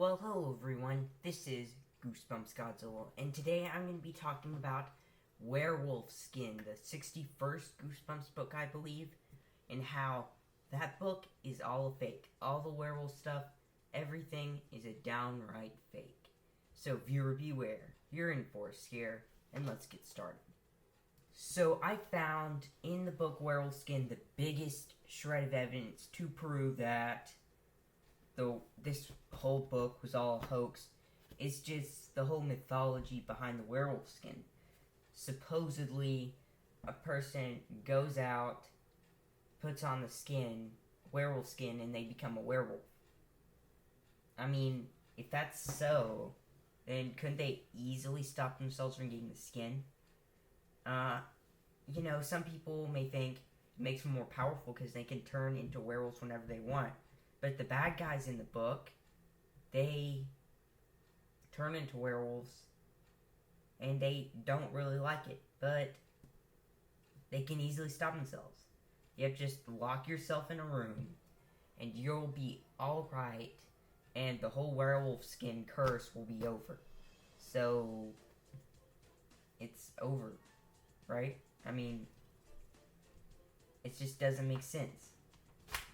Well, hello everyone, this is Goosebumps Godzilla, and today I'm going to be talking about Werewolf Skin, the 61st Goosebumps book, I believe, and how that book is all a fake. All the werewolf stuff, everything is a downright fake. So viewer beware, you're in for a scare, and let's get started. So I found in the book Werewolf Skin the biggest shred of evidence to prove that this whole book was all a hoax. It's just the whole mythology behind the werewolf skin. Supposedly, a person goes out, puts on the skin, werewolf skin, and they become a werewolf. I mean, if that's so, then couldn't they easily stop themselves from getting the skin? Some people may think it makes them more powerful because they can turn into werewolves whenever they want. But the bad guys in the book, they turn into werewolves, and they don't really like it, but they can easily stop themselves. You have to just lock yourself in a room, and you'll be alright, and the whole werewolf skin curse will be over. So, it's over, right? I mean, it just doesn't make sense.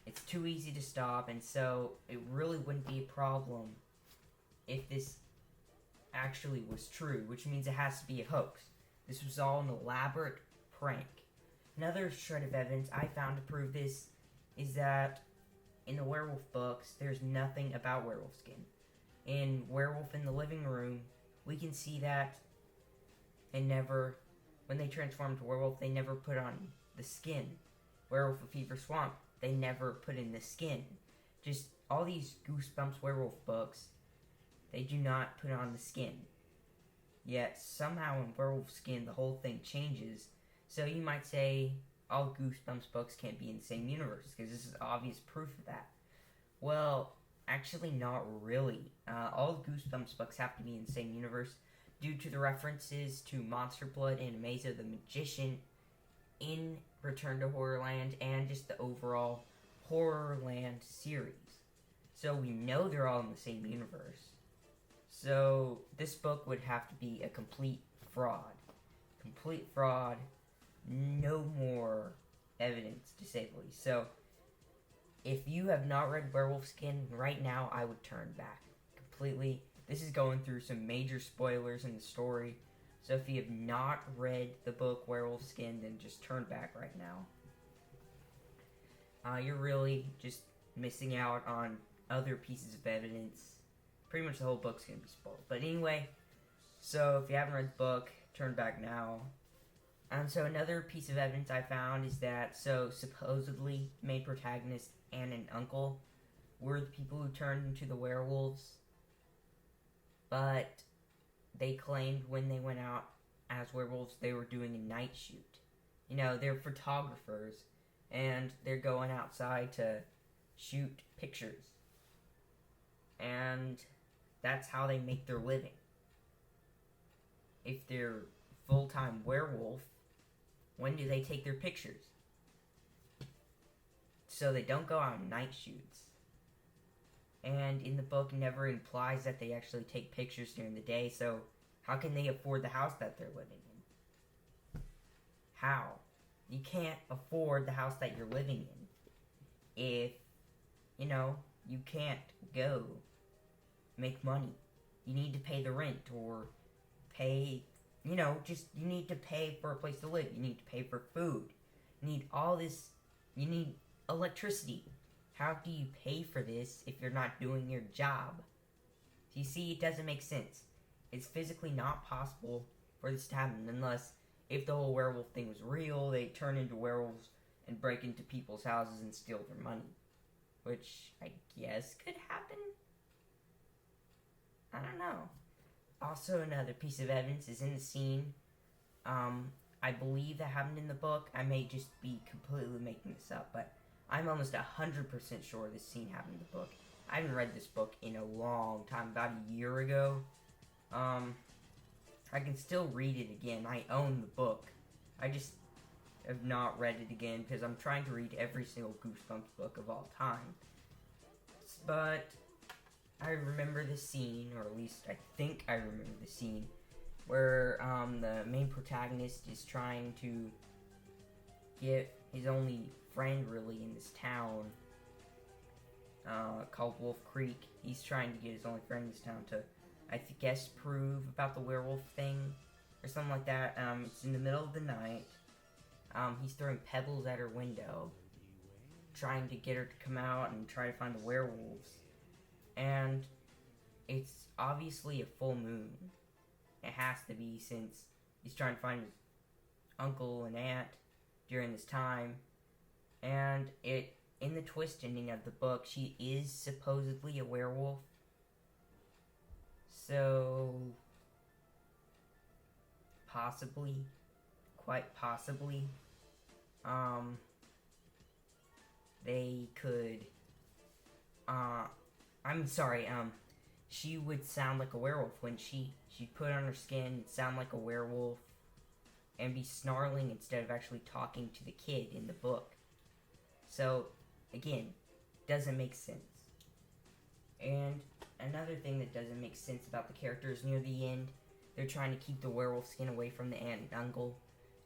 It's too easy to stop, and so it really wouldn't be a problem if this actually was true, which means it has to be a hoax. This was all an elaborate prank. Another shred of evidence I found to prove this is that in the werewolf books, there's nothing about werewolf skin. In Werewolf in the Living Room, we can see that when they transformed to werewolf, they never put on the skin. Werewolf of Fever Swamp, they never put in the skin. Just all these Goosebumps werewolf books, they do not put on the skin. Yet somehow in Werewolf Skin the whole thing changes. So you might say all Goosebumps books can't be in the same universe because this is obvious proof of that. Well, actually not really. All Goosebumps books have to be in the same universe due to the references to Monster Blood and Amazo the Magician in Return to Horrorland and just the overall Horrorland series. So we know they're all in the same universe. So this book would have to be a complete fraud. Complete fraud. No more evidence, to say the least. So if you have not read Werewolf Skin right now, I would turn back completely. This is going through some major spoilers in the story. So if you have not read the book Werewolf Skin, then just turn back right now. You're really just missing out on other pieces of evidence. Pretty much the whole book's going to be spoiled. But anyway, so if you haven't read the book, turn back now. So another piece of evidence I found is that, supposedly, the main protagonist and an uncle were the people who turned into the werewolves. But they claimed when they went out as werewolves, they were doing a night shoot. They're photographers, and they're going outside to shoot pictures. And that's how they make their living. If they're full-time werewolf, when do they take their pictures? So they don't go out on night shoots. And in the book, never implies that they actually take pictures during the day, so how can they afford the house that they're living in? How? You can't afford the house that you're living in if, you can't go make money. You need to pay the rent or pay, you need to pay for a place to live. You need to pay for food. You need all this, you need electricity. How do you pay for this if you're not doing your job? You see, it doesn't make sense. It's physically not possible for this to happen unless, if the whole werewolf thing was real, they turn into werewolves and break into people's houses and steal their money. Which I guess could happen? I don't know. Also, another piece of evidence is in the scene. I believe that happened in the book. I may just be completely making this up, but I'm almost 100% sure this scene happened in the book. I haven't read this book in a long time, about a year ago. I can still read it again. I own the book. I just have not read it again because I'm trying to read every single Goosebumps book of all time. But I remember the scene, or at least I think I remember the scene, where the main protagonist is trying to get his only friend really in this town called Wolf Creek. He's trying to get his only friend in this town to, I guess, prove about the werewolf thing or something like that. It's in the middle of the night. He's throwing pebbles at her window, trying to get her to come out and try to find the werewolves. And it's obviously a full moon. It has to be, since he's trying to find his uncle and aunt during this time. And in the twist ending of the book, she is supposedly a werewolf. So, possibly, quite possibly, they could, she would sound like a werewolf when she'd put on her skin, sound like a werewolf, and be snarling instead of actually talking to the kid in the book. So, again, doesn't make sense. And another thing that doesn't make sense about the characters near the end, they're trying to keep the werewolf skin away from the aunt and uncle.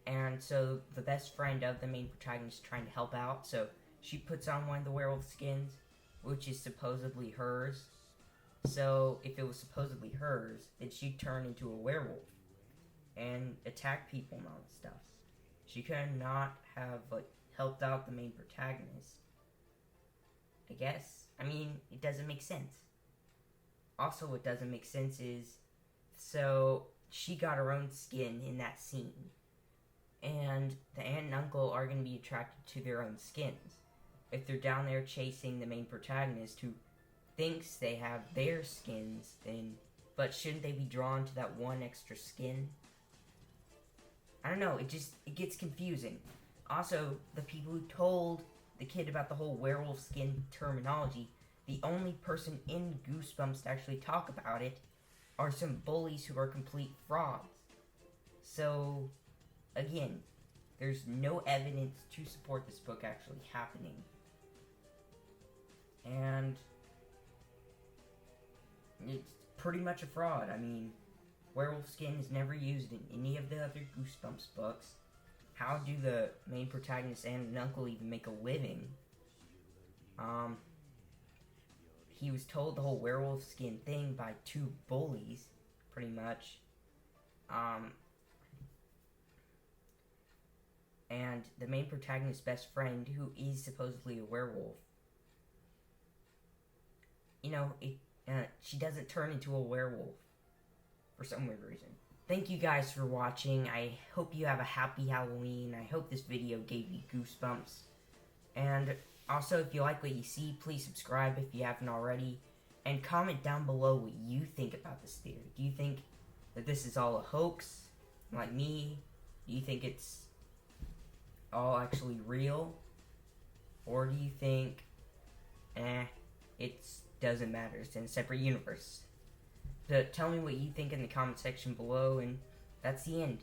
And so the best friend of the main protagonist is trying to help out, so she puts on one of the werewolf skins, which is supposedly hers. So if it was supposedly hers, then she'd turn into a werewolf and attack people and all that stuff. She could not have helped out the main protagonist, I guess. I mean, it doesn't make sense. Also, what doesn't make sense is, so she got her own skin in that scene, and the aunt and uncle are going to be attracted to their own skins. If they're down there chasing the main protagonist who thinks they have their skins, then, but shouldn't they be drawn to that one extra skin? I don't know, it gets confusing. Also, the people who told the kid about the whole werewolf skin terminology, the only person in Goosebumps to actually talk about it are some bullies who are complete frauds. So, again, there's no evidence to support this book actually happening. And it's pretty much a fraud. I mean, werewolf skin is never used in any of the other Goosebumps books. How do the main protagonist and an uncle even make a living? He was told the whole werewolf skin thing by two bullies, pretty much. And the main protagonist's best friend, who is supposedly a werewolf, she doesn't turn into a werewolf for some weird reason. Thank you guys for watching. I hope you have a happy Halloween. I hope this video gave you goosebumps. And also, if you like what you see, please subscribe if you haven't already. And comment down below what you think about this theory. Do you think that this is all a hoax, like me? Do you think it's all actually real? Or do you think, it doesn't matter, it's in a separate universe? But tell me what you think in the comment section below, and that's the end.